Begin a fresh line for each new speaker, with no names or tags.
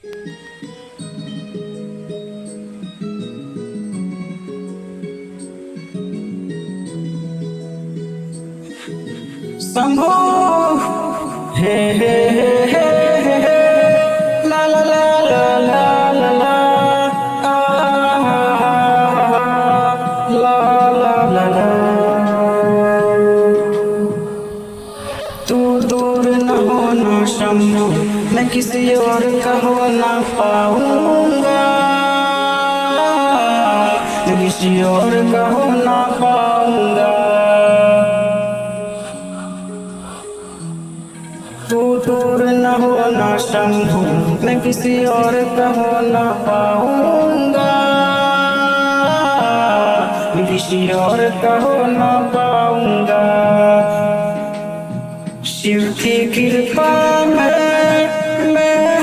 शंभो हे हे हे हे हे हे ला ला ला ला ला ला ला ला ला ला ला। तू दूर न होना शंभो, मैं किसी और का हो ना पाऊंगा, मैं किसी और का हो ना पाऊंगा। तू दूर न होना शंभो, मैं किसी और का हो ना पाऊंगा, मैं किसी और का हो ना पाऊंगा। शिव की कृपा में